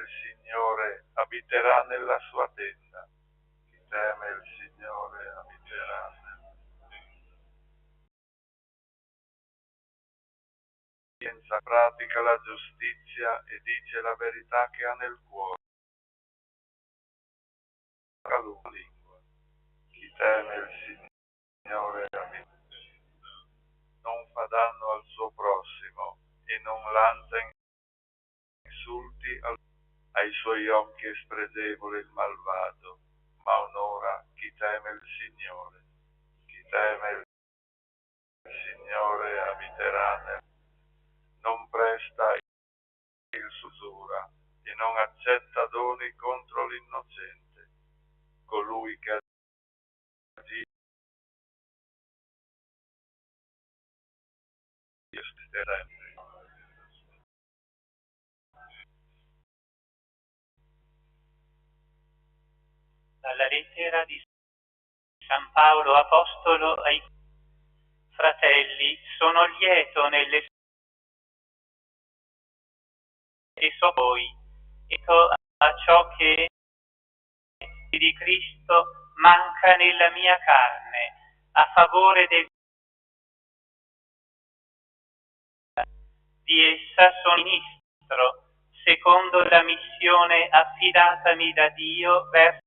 il Signore abiterà nella sua tenda. Chi teme il Signore abiterà nella sua tenda. Senza pratica la giustizia e dice la verità che ha nel cuore. La lingua. Chi teme il Signore abiterà. Non fa danno al suo prossimo e non lancia insulti ai suoi occhi è spregevole il malvagio, ma onora chi teme il Signore. Chi teme il Signore abiterà non presta il susura e non accetta doni contro l'innocente. Colui che agisce dalla lettera di San Paolo Apostolo ai fratelli, sono lieto nelle e so voi, e a ciò che di Cristo manca nella mia carne, a favore di essa sono ministro, secondo la missione affidatami da Dio verso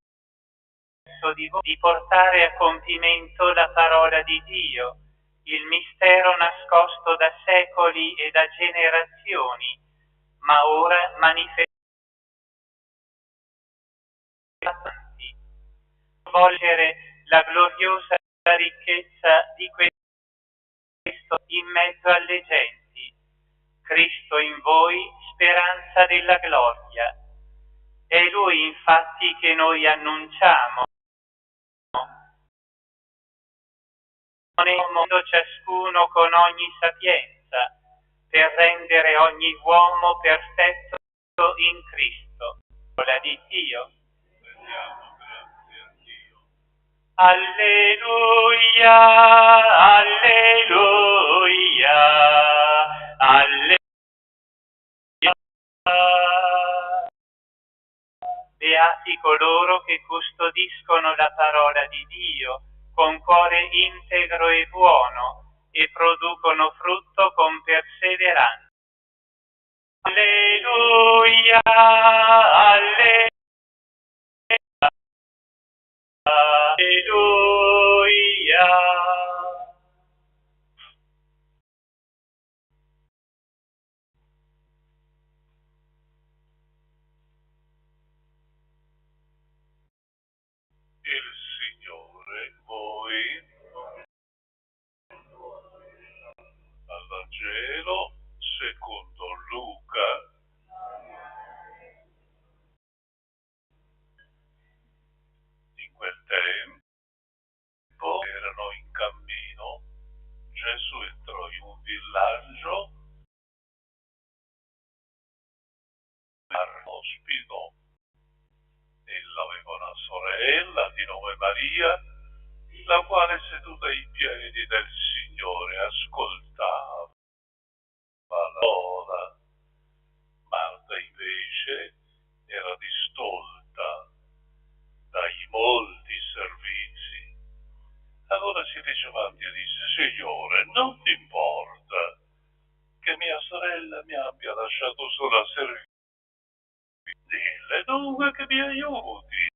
di voi, di portare a compimento la parola di Dio, il mistero nascosto da secoli e da generazioni, ma ora manifestato. Svolgere la gloriosa ricchezza di questo in mezzo alle genti. Cristo in voi, speranza della gloria. È Lui infatti che noi annunciamo, ponendo ciascuno con ogni sapienza, per rendere ogni uomo perfetto in Cristo. Parola di Dio. Alleluia, alleluia, alleluia. Beati coloro che custodiscono la parola di Dio con cuore integro e buono e producono frutto con perseveranza. Alleluia, alleluia. Alleluia. il Signore voi. Al Vangelo secondo Luca. In quel tempo erano in cammino, Gesù entrò in un villaggio, ospitò. Ella aveva una sorella di nome Maria, la quale seduta ai piedi del Signore ascoltava la parola. Marta invece era distolta dai molti servizi. Allora si fece avanti e disse: Signore, non ti importa che mia sorella mi abbia lasciato sola a servire? Dille dunque che mi aiuti.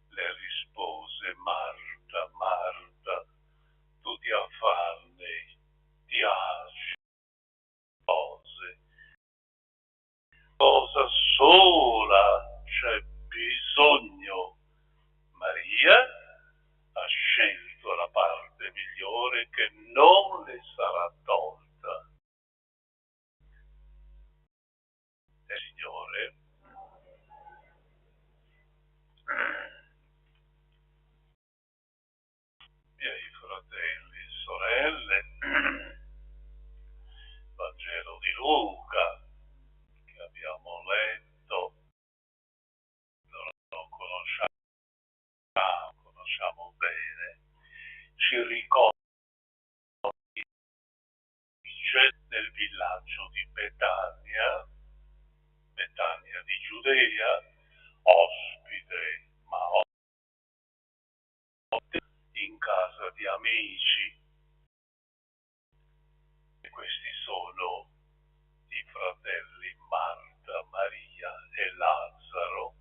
Le rispose Marta: Marta, tu ti affanni, ti asci cose, cosa sola c'è bisogno. Maria ha scelto la parte migliore che non le sarà tolta. Signore, miei fratelli e sorelle, Vangelo di Luca che abbiamo letto, lo conosciamo bene, ci ricorda nel villaggio di Betania di Giudea, ospite, ma in casa di amici. E questi sono i fratelli Marta, Maria e Lazzaro.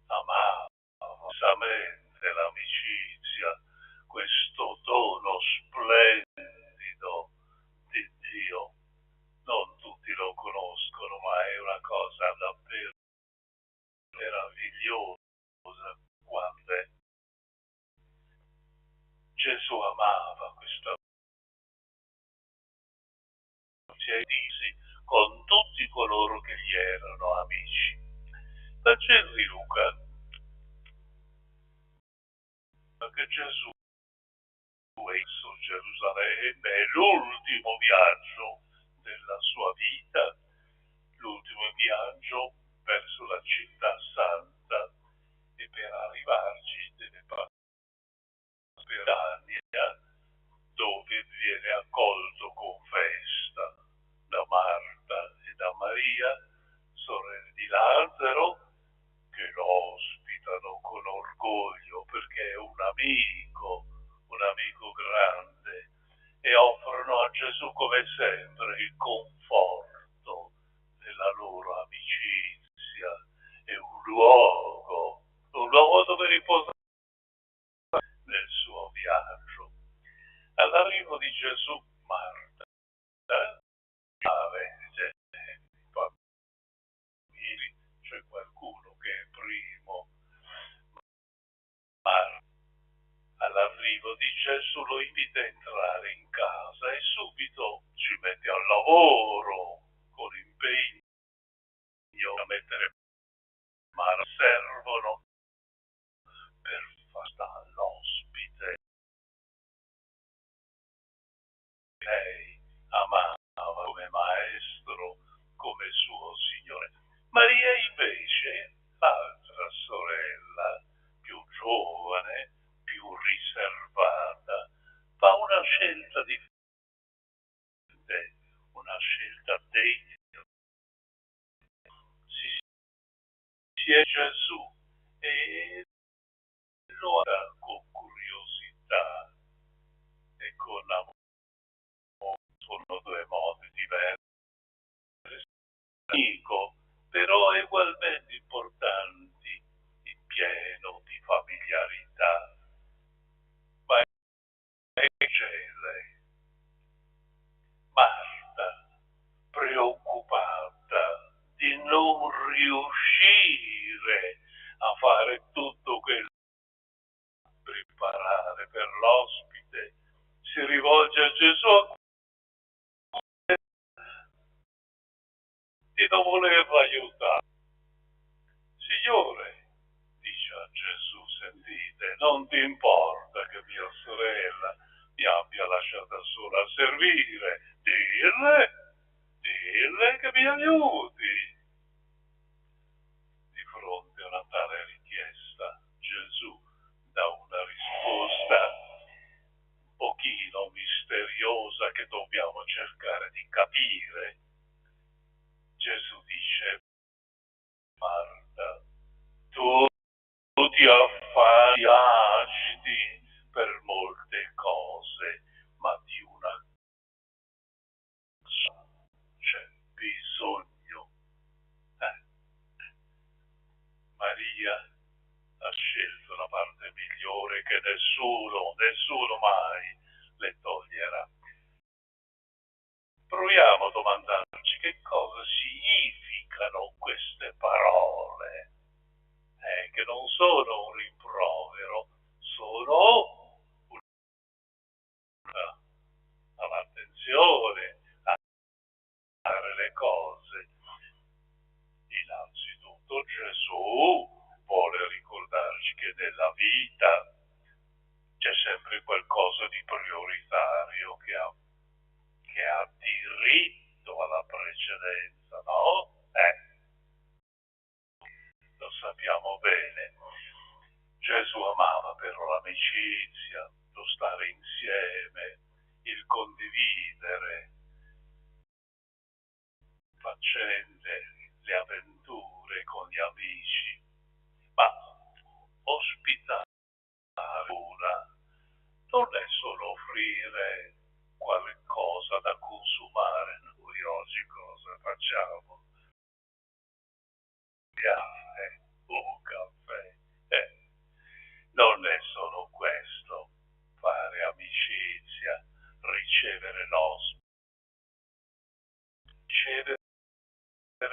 Amava immensamente l'amicizia, questo dono splendido di Dio. Non tutti lo conoscono, ma è una cosa davvero meravigliosa quando Gesù amava questa amicizia con tutti coloro che gli erano amici. Vangelo di Luca, che Gesù su Gerusalemme è l'ultimo viaggio della sua vita, l'ultimo viaggio verso la città santa, e per arrivarci deve passare per Betania, dove viene accolto con festa da Marta e da Maria, sorelle di Lazzaro, che lo ospitano con orgoglio perché è un amico grande, e offrono a Gesù come sempre il conforto della loro amicizia e un luogo dove riposare nel suo viaggio. All'arrivo di Gesù, Marta avete bambini, c'è qualcuno che è primo. Marta, all'arrivo di Gesù, lo invita a entrare in casa e subito ci mette al lavoro con impegno a mettere mano, servono per far all'ospite. Lei amava come maestro, come suo Signore. Maria invece, l'altra sorella, più giovane, più riservata, fa una scelta differente, una scelta degna. Si è Gesù e lo guarda con curiosità e con amore. Sono due modi diversi, amico, però ugualmente importanti, in pieno di familiarità. Ma c'è lei, Marta, preoccupata di non riuscire a fare tutto quello che preparare per l'ospite, si rivolge a Gesù di non volerlo aiutare. Signore, dice a Gesù, sentite, non ti importa che mia sorella mi abbia lasciata sola a servire, dille che mi aiuti. Di fronte a una tale richiesta, Gesù dà una risposta un pochino misteriosa che dobbiamo cercare di capire. Gesù dice: Marta, tu ti affari, agiti per molte cose, ma di una cosa c'è bisogno. Maria ha scelto la parte migliore che nessuno mai le toglierà. Proviamo a domandarci che cosa significano queste parole, che non sono un rimprovero, sono un'attenzione a fare le cose. Innanzitutto Gesù vuole ricordarci che nella vita c'è sempre qualcosa di prioritario che ha diritto alla precedenza, no? Lo sappiamo bene. Gesù amava però l'amicizia, lo stare insieme,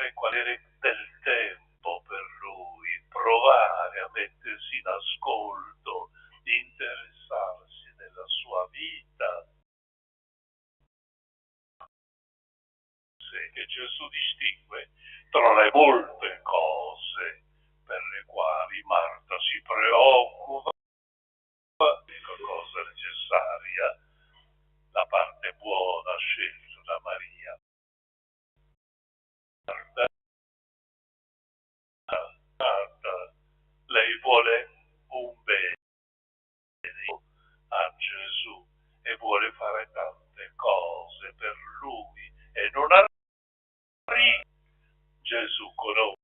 vedere qual era del tempo per lui, provare a mettersi in ascolto, interessarsi della sua vita. Che Gesù distingue tra le molte cose per le quali Marta si preoccupa, l'unica cosa necessaria, la parte buona scelta da Maria. Marta, lei vuole un bene a Gesù e vuole fare tante cose per lui e non arriva. Gesù conosce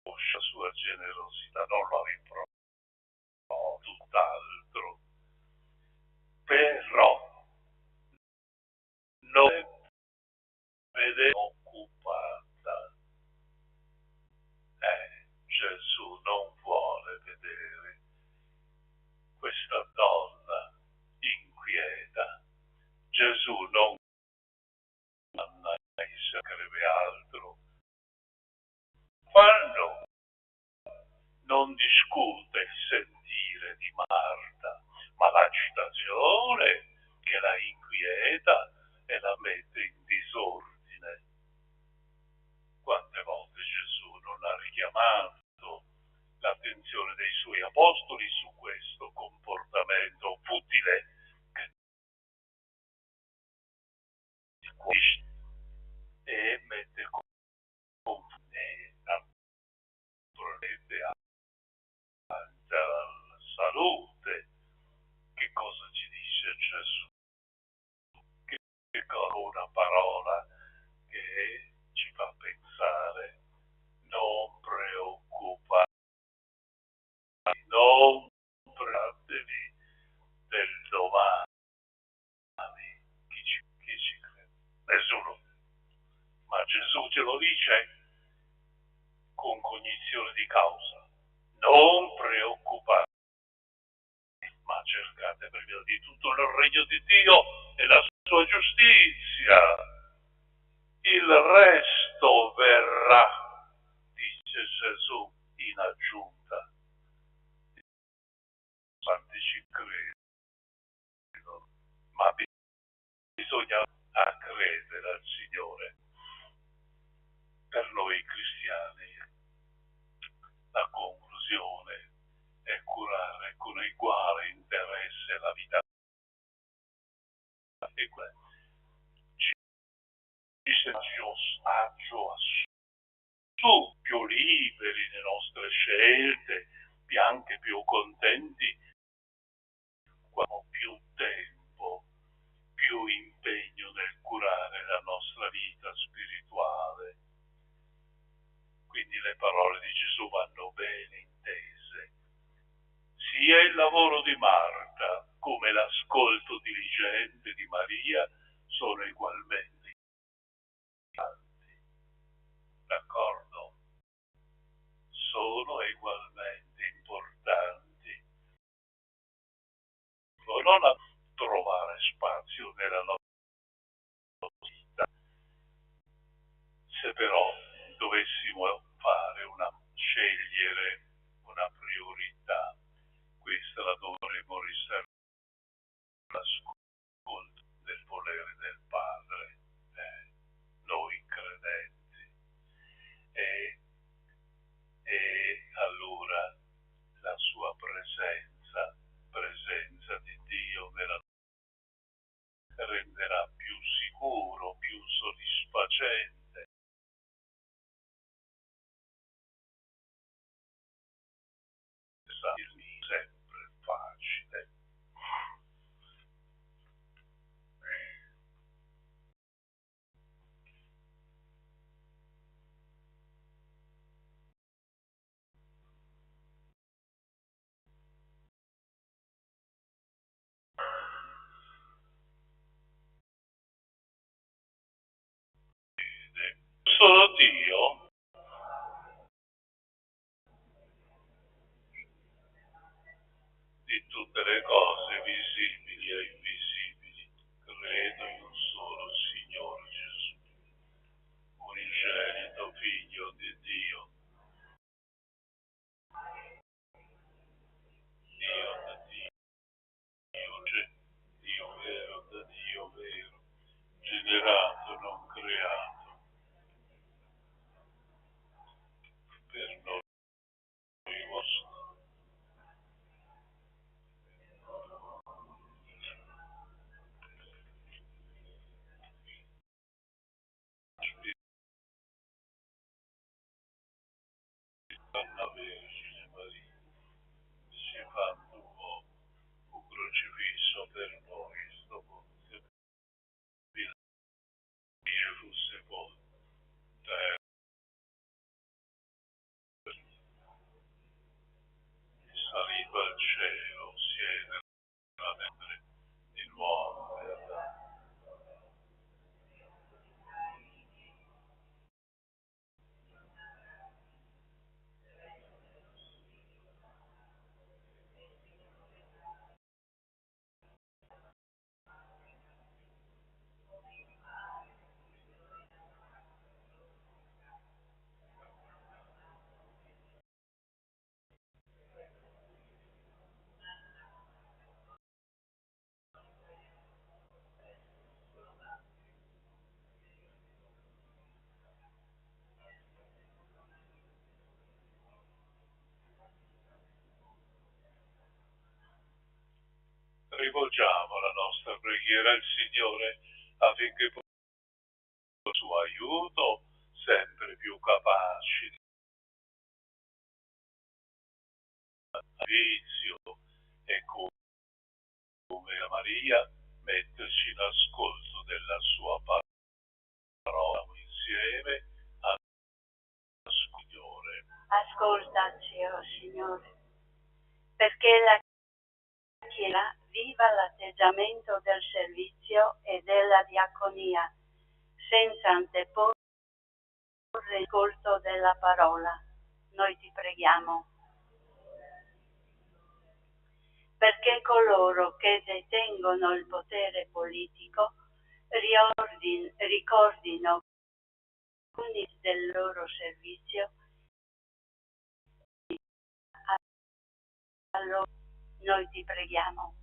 la sua generosità, non la riprova, tutt'altro. Però non vede occupata. Gesù non vuole vedere questa donna inquieta. Gesù non sarebbe altro. Quando non discute il sentire di Marta, ma l'agitazione che la inquieta e la mette in disordine. Quante volte Gesù non ha richiamato l'attenzione dei suoi apostoli su questo comportamento futile e mette confusione anche alla salute. Che cosa ci dice Gesù? Che una parola che ci fa pensare: non preoccupatevi, non preoccupatevi del domani. Chi ci crede? Nessuno. Ma Gesù ce lo dice con cognizione di causa. Non preoccupatevi, ma cercate prima di tutto il regno di Dio e la sua giustizia. Il resto verrà, dice Gesù in aggiunta. Quanti ci credono, ma bisogna credere al Signore. Per noi cristiani la conclusione è curare con uguale interesse la vita e ci sentiamo su più liberi le nostre scelte, anche più contenti, quando più tempo, più impegno nel curare la nostra vita spirituale. Quindi le parole di Gesù vanno bene intese. Sia il lavoro di Marta come l'ascolto diligente di Maria sono ugualmente importanti. D'accordo? Sono ugualmente importanti. Non a trovare spazio nella nostra vita. Se però dovessimo scegliere una priorità, questa la dovremmo riservare all'ascolto del volere del Padre, noi credenti. E allora la sua presenza di Dio nella renderà più sicuro, più soddisfacente. Sempre facile. Solo Dio di tutte le cose visibili e invisibili, credo in un solo Signore Gesù, unigenito Figlio generato, non creato, per noi vostri. Donna Vergine Maria, si è fatto uomo, fu crocifisso per noi, sto Ponzio Pilato, fu sepolto, salito al cielo, siede a destra di nuovo. Rivolgiamo la nostra preghiera al Signore affinché con il suo aiuto sempre più capaci di vizio e come a Maria metterci in ascolto della sua parola insieme al Signore. Ascoltaci, oh Signore, perché la Chiesa viva l'atteggiamento del servizio e della diaconia, senza anteporre il culto della parola. Noi ti preghiamo. Perché coloro che detengono il potere politico ricordino del loro servizio a loro. Noi ti preghiamo.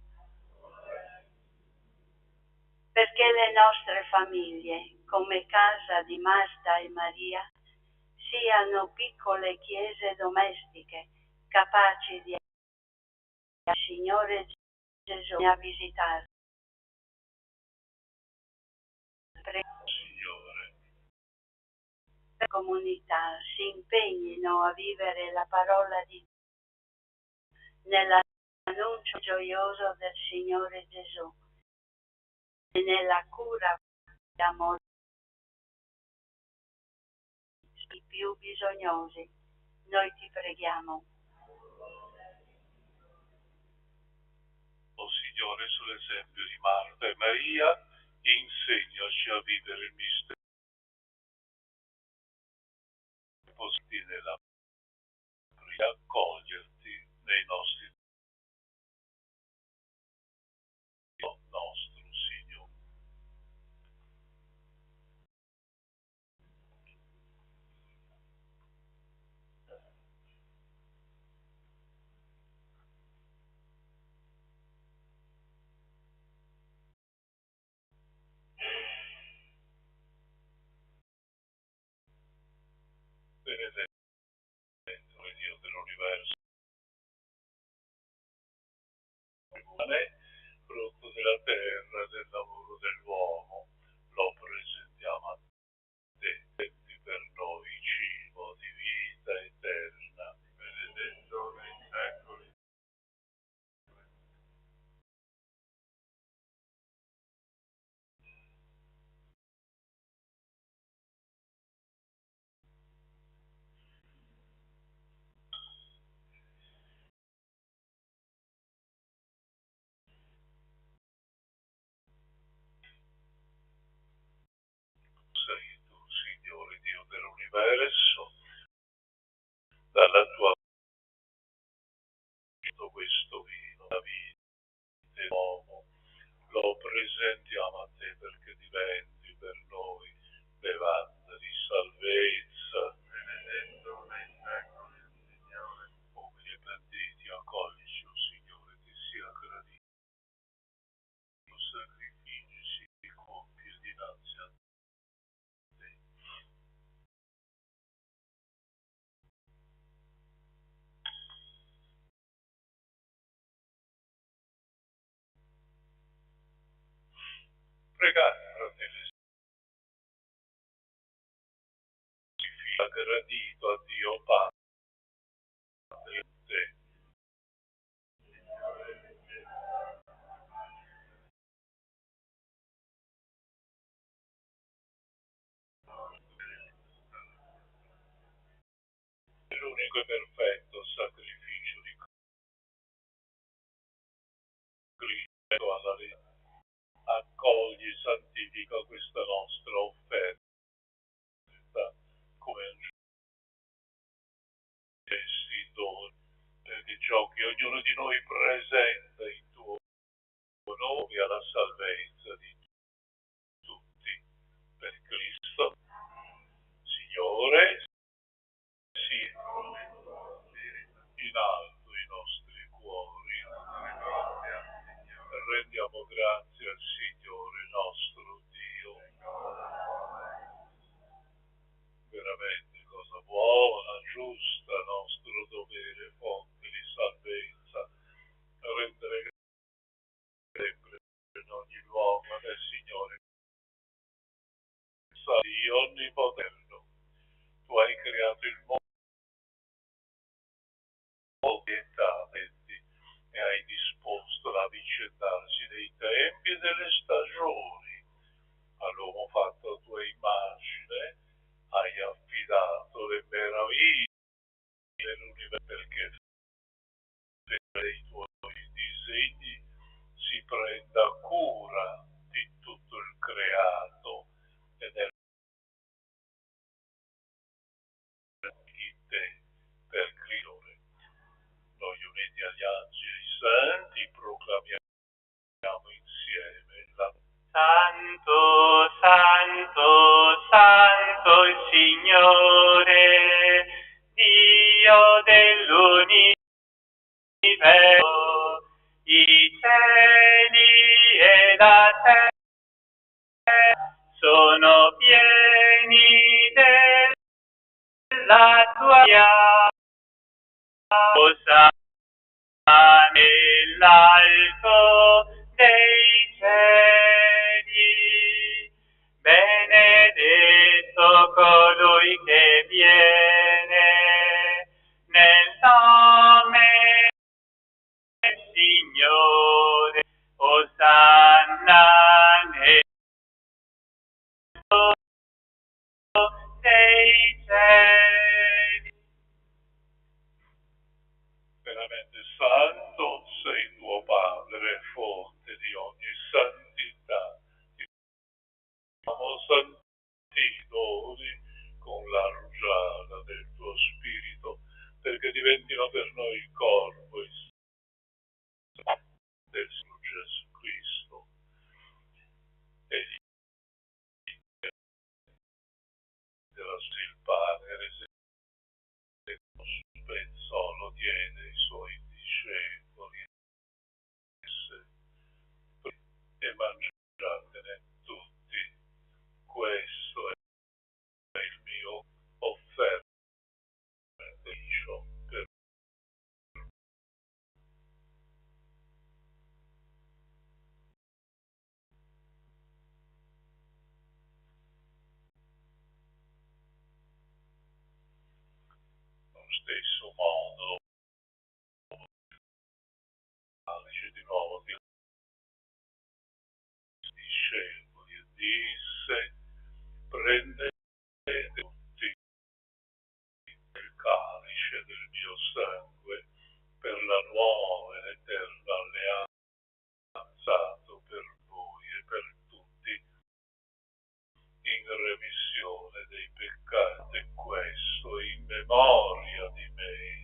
Perché le nostre famiglie, come casa di Marta e Maria, siano piccole chiese domestiche, capaci di il Signore Gesù a visitare. Signore, Le comunità si impegnino a vivere la parola di Dio nell'annuncio gioioso del Signore Gesù e nella cura e amore dei più bisognosi. Noi ti preghiamo. o Signore, sull'esempio di Marta e Maria, insegnaci a vivere il mistero posti nella preghiera, accoglierti nei nostri nostro Signore. Benedetto è Dio dell'universo, non è frutto della terra, del lavoro dell'uomo, lo presentiamo a te, metti per noi cibo di vita eterna, benedetto nei secoli. Sei tu, Signore Dio dell'universo, dalla tua tutto questo vino, la vita dell'uomo, lo presentiamo a te perché diventi per noi levanda di salvezza. Benedetto nei secoli, Signore. Umili e pentiti, accoglici, o Signore, ti sia gradito. I sacrifici si compie dinanzi cari fratelli, si fila gradito a Dio Padre te. L'unico e perfetto sacrificio di Cristo alla vita. Accogli, santifica questa nostra offerta come un gesto in dono, perché ciò che ognuno di noi presenta in tuo nome alla salvezza di tutti. Per Cristo, Signore, sì, in alto i nostri cuori. Rendiamo grazie al Signore nostro Dio. Veramente cosa buona, giusta, nostro dovere, fonte di salvezza, rendere sempre in ogni luogo del Signore. Dio onnipotente, tu hai creato il mondo e hai disposto l'avvicendarsi dei tempi e delle stagioni. All'uomo fatto a tua immagine hai affidato le meraviglie dell'universo, perché dei tuoi disegni si prenda cura di tutto il creato e del di te per Cristo. Noi uniti agli angeli e santi proclamiamo insieme la Santo, Santo, Santo il Signore, Dio dell'universo, i cieli e la terra sono pieni della tua Osana nell'alto dei cieli, benedetto colui che viene nel nome del Signore, Osanna nel dei cieli. veramente santo sei tuo Padre, fonte di ogni santità. Ti siamo santi doni con la rugiada del tuo Spirito, perché diventino per noi il corpo e il sangue del Signore Gesù Cristo. Egli della il pane rese spezzò, lo diede ai suoi discepoli e mangiatene tutti. Questo è il mio offerto per lo stesso modo. Dice di nuovo di discepoli e disse: prendete tutti il calice del mio sangue per la nuova ed eterna alleanza per voi e per tutti in remissione dei peccati, e questo in memoria di me.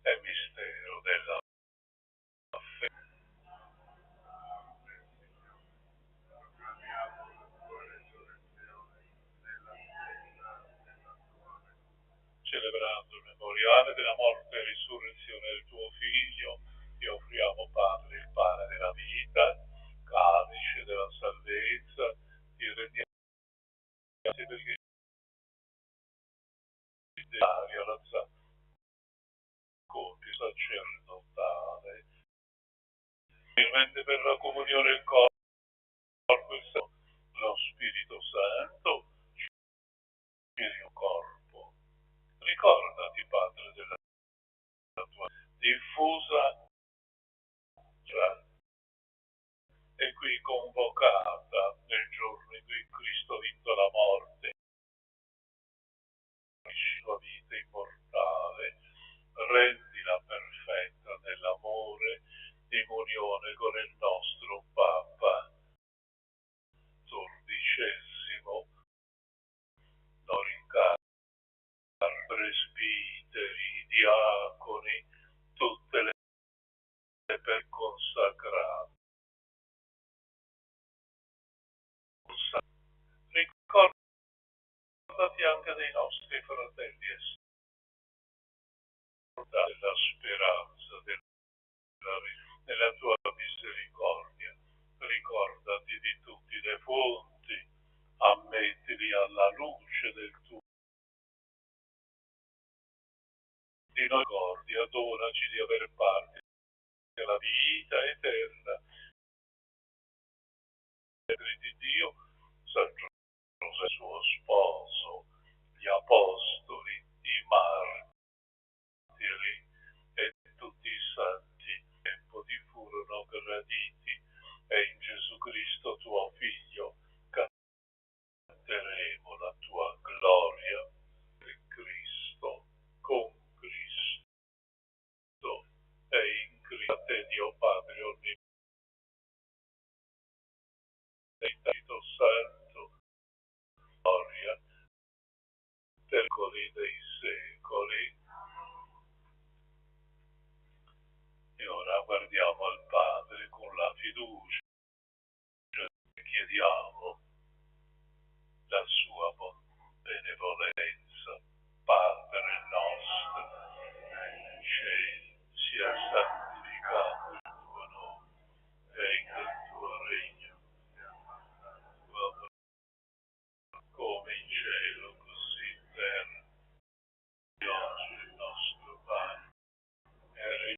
È mistero della fede. Celebrando il memoriale della morte e risurrezione del tuo Figlio, ti offriamo, Padre, il pane della vita, calice della salvezza, ti rendiamo alla compie sacerdotale, finalmente per la comunione del corpo e lo Spirito Santo ci il corpo. Ricordati, Padre, della tua diffusa e qui convocata nel giorno in cui Cristo ha vinto la morte, la sua vita immortale, rendila perfetta nell'amore in unione con il nostro Papa XIV, Norica, presbiteri, diaconi, tutte le per consacrate. Ricordati anche dei nostri fratelli e sorelle della speranza, della tua misericordia. Ricordati di tutti i defunti, ammettili alla luce del tuo di noi cordia, donaci di aver parte della vita eterna. Di Dio, San Giuseppe, suo sposo, gli apostoli, i martiri e tutti i santi, tempo ti furono graditi, e in Gesù Cristo tuo Figlio canteremo la tua gloria. Cristo, con Cristo e in Cristo, a te Dio Padre onnipotente, Spirito Santo, gloria, secoli dei secoli. E ora guardiamo al Padre con la fiducia e chiediamo la sua benevolenza. Padre nostro, nei cieli, sia santificato il tuo nome, venga il tuo regno, come in cielo, così in terra. Oggi il nostro pane, e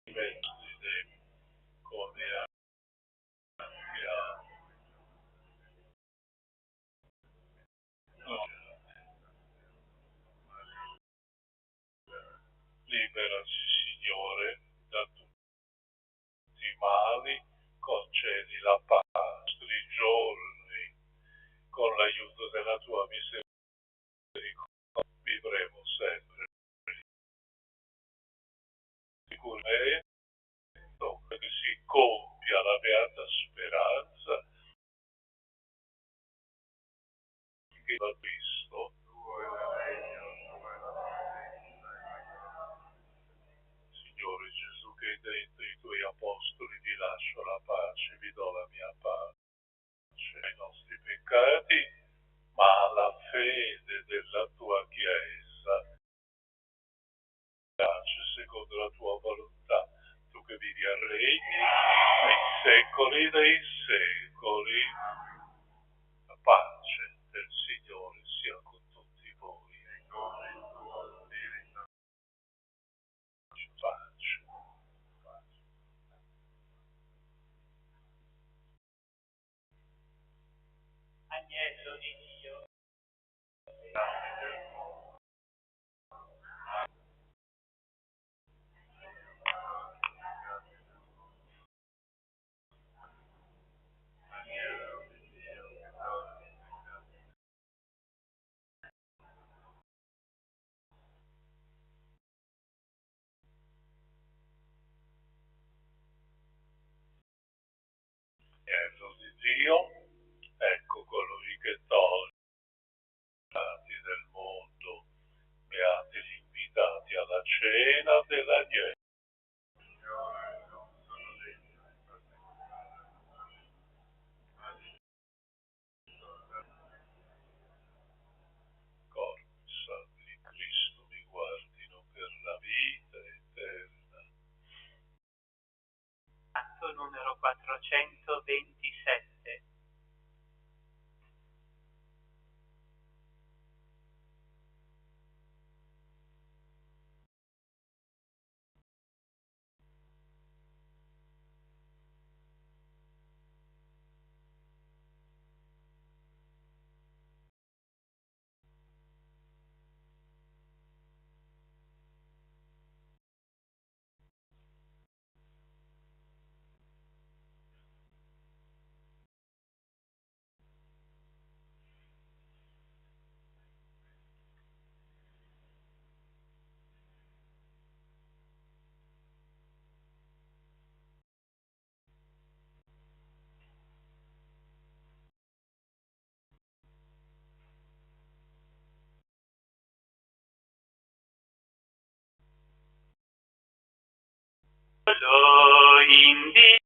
rimetti i debiti, come abbiamo. Liberaci, Signore, da tutti i mali, concedi la pace ai nostri giorni, con l'aiuto della tua misericordia, vivremo sempre sicuramente, che si compia la beata speranza che va Cristo. Signore Gesù, che hai detto ai tuoi apostoli, vi lascio la pace, vi do la mia pace, i nostri peccati, ma la fede della tua Chiesa, secondo la tua volontà, tu che vivi e regni nei secoli dei secoli. La pace del Signore sia con tutti voi. Pace. Agnello di Dio, Agnello di Dio, ecco colui che toglie i peccati del mondo. Beati gli invitati alla cena dell'agnello. Corpi santi di Cristo mi guardino per la vita eterna. atto numero 427. solo in Dio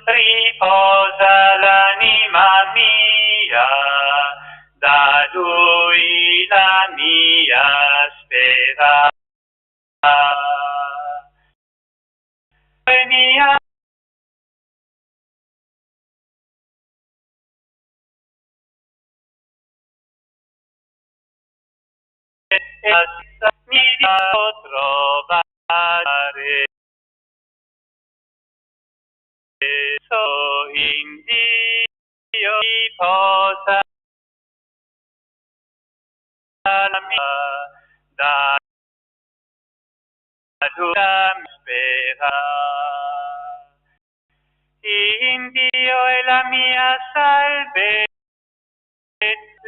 riposa l'anima mia, da Lui la mia speranza. Mia mi trovare so in Dio riposa la mia, da Lui la mia speranza. In Dio è la mia salvezza,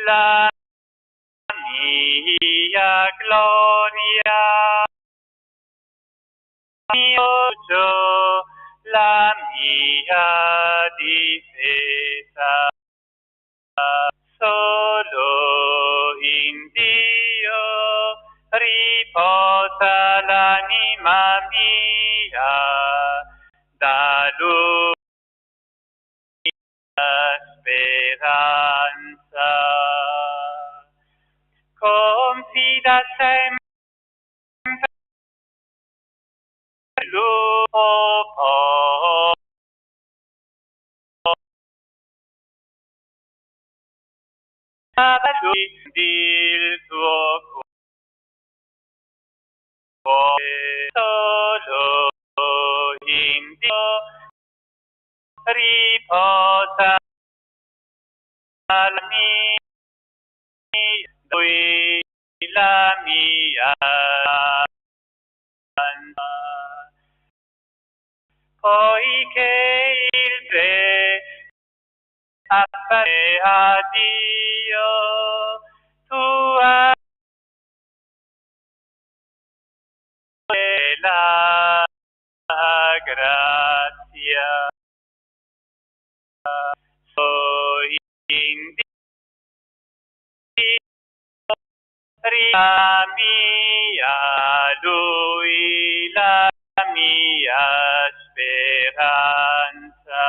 la mia gloria, mio gio, la mia difesa. Solo in Dio riposa l'anima mia, da Lui la speranza. Confida sempre Lui, il tuo cuore, solo in Dio riposa la mia, Lui la mia anima. Poiché il re appare a Dio, tua è la grazia. So in Dio la mia, Lui la mia speranza.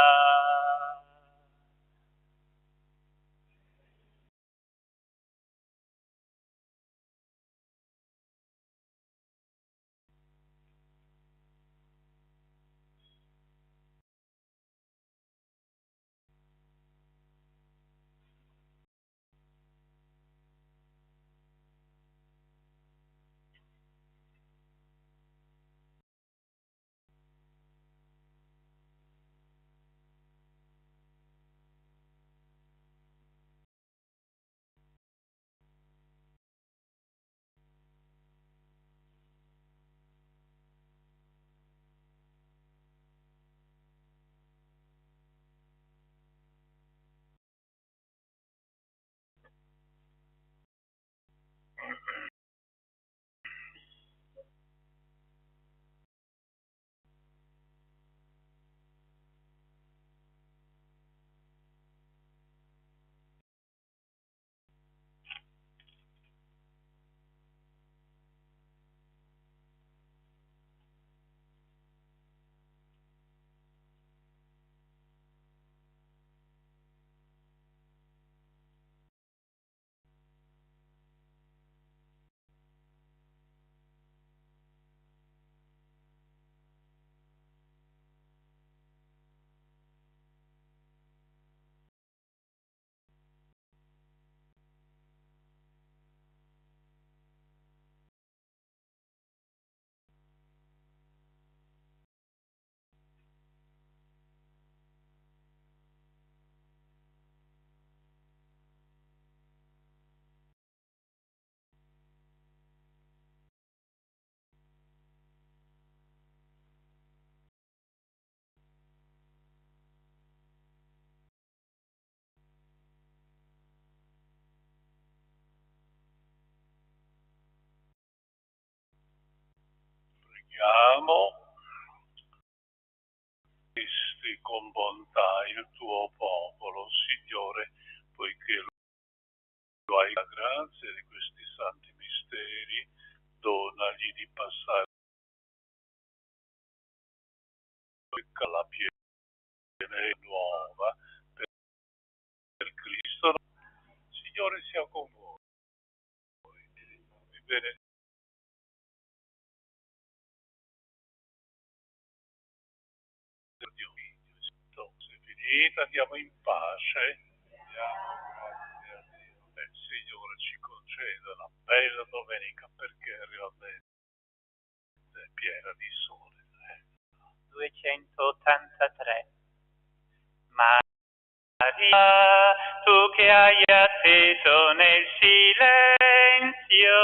Preghiamo. Assisti con bontà il tuo popolo, Signore, poiché lo hai la grazia di questi santi misteri, donagli di passare Signore sia con voi. Vi benedico. Dio mio, è finita, andiamo in pace. Andiamo, grazie a Dio. Il Signore ci conceda una bella domenica perché realmente è piena di sole. 283. Maria, tu che hai atteso nel silenzio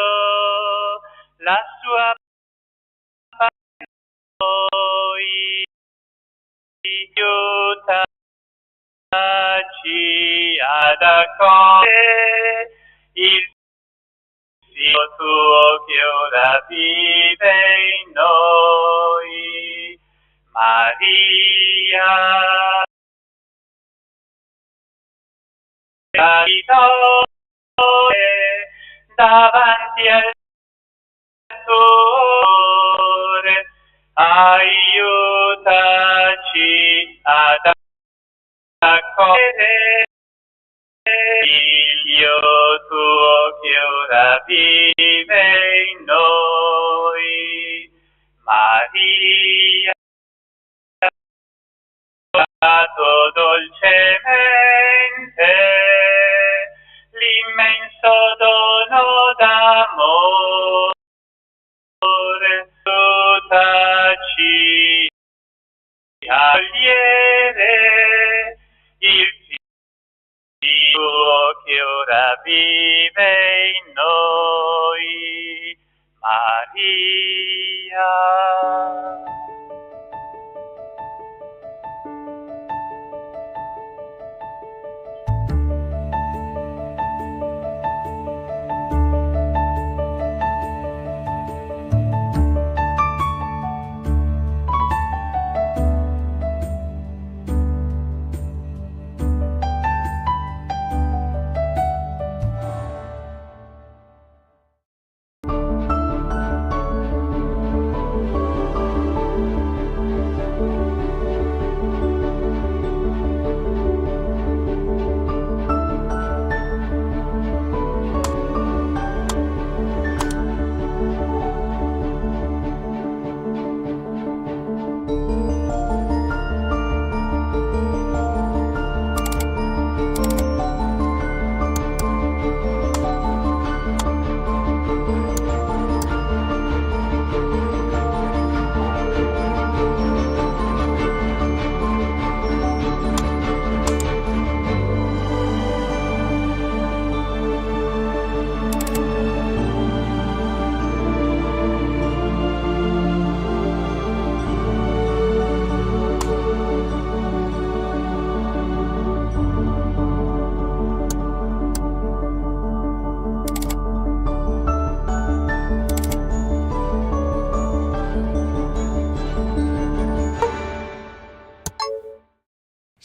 la sua pace, noi aiutaci ad accogliere il Figlio tuo che ora vive in noi. Maria, davanti al Signore, aiutaci ad accogliere Figlio tuo che ora vive in noi. Maria, dolcemente l'immenso dono d'amore, aiutaci a cogliere il Figlio che ora vive in noi. Maria.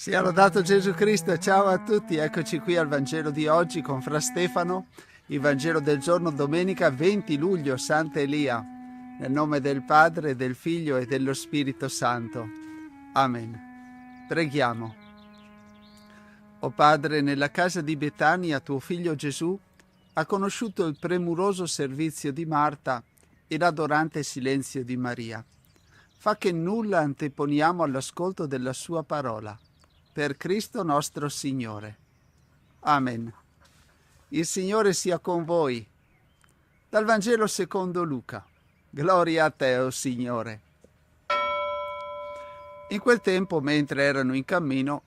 Sia lodato Gesù Cristo, ciao a tutti, eccoci qui al Vangelo di oggi con Fra Stefano, il Vangelo del giorno domenica 20 luglio, Santa Elia, nel nome del Padre, del Figlio e dello Spirito Santo. Amen. Preghiamo. O Padre, nella casa di Betania tuo figlio Gesù ha conosciuto il premuroso servizio di Marta e l'adorante silenzio di Maria. Fa che nulla anteponiamo all'ascolto della sua parola. Per Cristo nostro Signore. Amen. Il Signore sia con voi. Dal Vangelo secondo Luca. Gloria a te, o Signore. In quel tempo, mentre erano in cammino,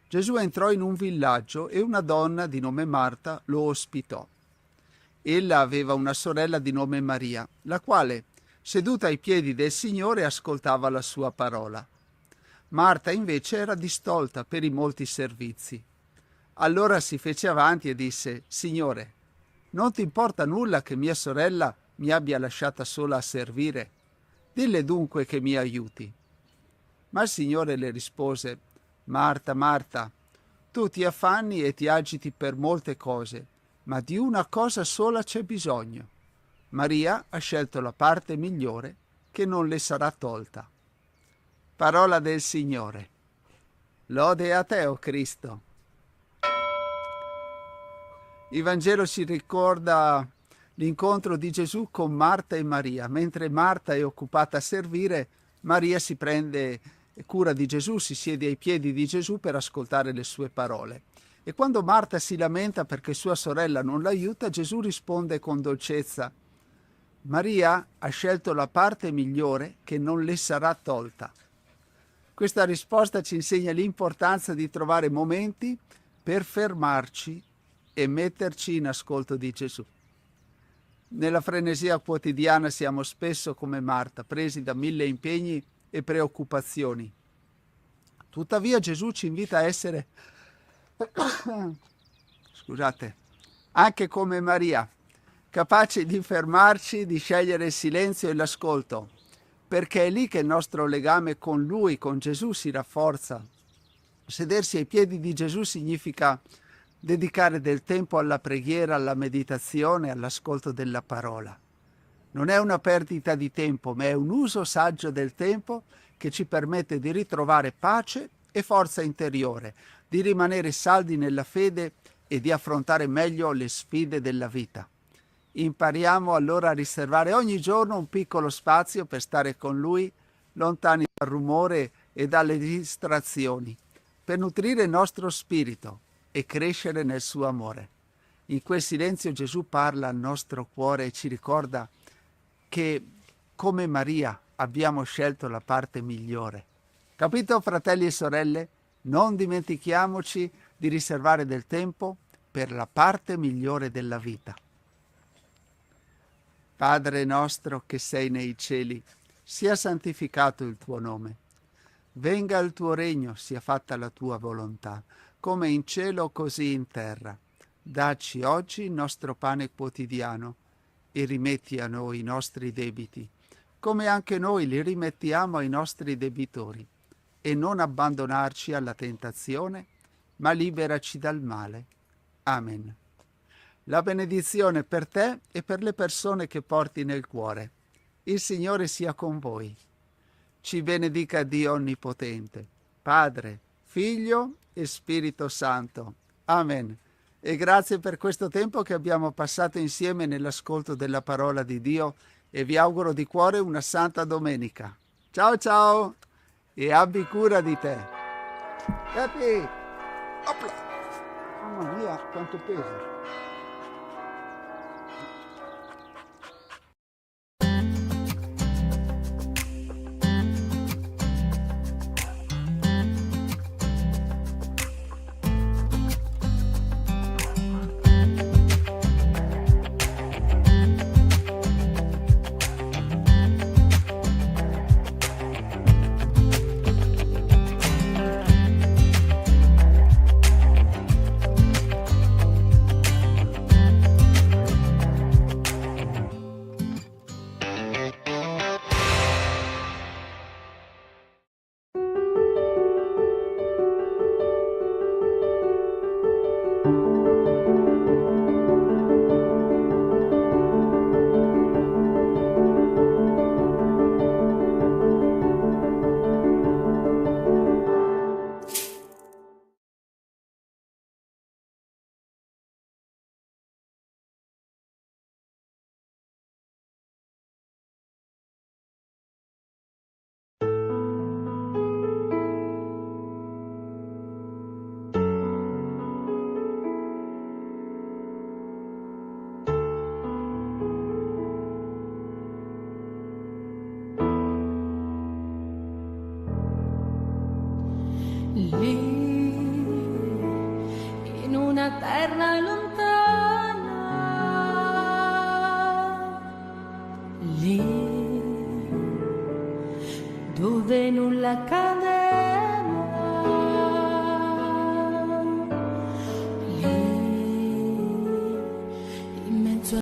Gesù entrò in un villaggio e una donna di nome Marta lo ospitò. Ella aveva una sorella di nome Maria, la quale, seduta ai piedi del Signore, ascoltava la sua parola. Marta invece era distolta per i molti servizi. Allora si fece avanti e disse: Signore, non ti importa nulla che mia sorella mi abbia lasciata sola a servire? Dille dunque che mi aiuti. Ma il Signore le rispose: Marta, Marta, tu ti affanni e ti agiti per molte cose, ma di una cosa sola c'è bisogno. Maria ha scelto la parte migliore che non le sarà tolta. Parola del Signore. Lode a te, o Cristo. Il Vangelo ci ricorda l'incontro di Gesù con Marta e Maria. Mentre Marta è occupata a servire, Maria si prende cura di Gesù, si siede ai piedi di Gesù per ascoltare le sue parole. E quando Marta si lamenta perché sua sorella non l'aiuta, Gesù risponde con dolcezza: Maria ha scelto la parte migliore che non le sarà tolta. Questa risposta ci insegna l'importanza di trovare momenti per fermarci e metterci in ascolto di Gesù. Nella frenesia quotidiana siamo spesso come Marta, presi da 1000 impegni e preoccupazioni. Tuttavia Gesù ci invita a essere, anche come Maria, capaci di fermarci, di scegliere il silenzio e l'ascolto, perché è lì che il nostro legame con Lui, con Gesù, si rafforza. Sedersi ai piedi di Gesù significa dedicare del tempo alla preghiera, alla meditazione, all'ascolto della parola. Non è una perdita di tempo, ma è un uso saggio del tempo che ci permette di ritrovare pace e forza interiore, di rimanere saldi nella fede e di affrontare meglio le sfide della vita. Impariamo allora a riservare ogni giorno un piccolo spazio per stare con Lui, lontani dal rumore e dalle distrazioni, per nutrire il nostro spirito e crescere nel suo amore. In quel silenzio Gesù parla al nostro cuore e ci ricorda che, come Maria, abbiamo scelto la parte migliore. Capito, fratelli e sorelle? Non dimentichiamoci di riservare del tempo per la parte migliore della vita. Padre nostro che sei nei cieli, sia santificato il tuo nome. Venga il tuo regno, sia fatta la tua volontà, come in cielo così in terra. Dacci oggi il nostro pane quotidiano e rimetti a noi i nostri debiti, come anche noi li rimettiamo ai nostri debitori. E non abbandonarci alla tentazione, ma liberaci dal male. Amen. La benedizione per te e per le persone che porti nel cuore. Il Signore sia con voi. Ci benedica Dio Onnipotente, Padre, Figlio e Spirito Santo. Amen. E grazie per questo tempo che abbiamo passato insieme nell'ascolto della parola di Dio e vi auguro di cuore una santa domenica. Ciao ciao e abbi cura di te. Capi? Opla! Mamma mia, quanto pesa! Lì, in una terra lontana, lì dove nulla cade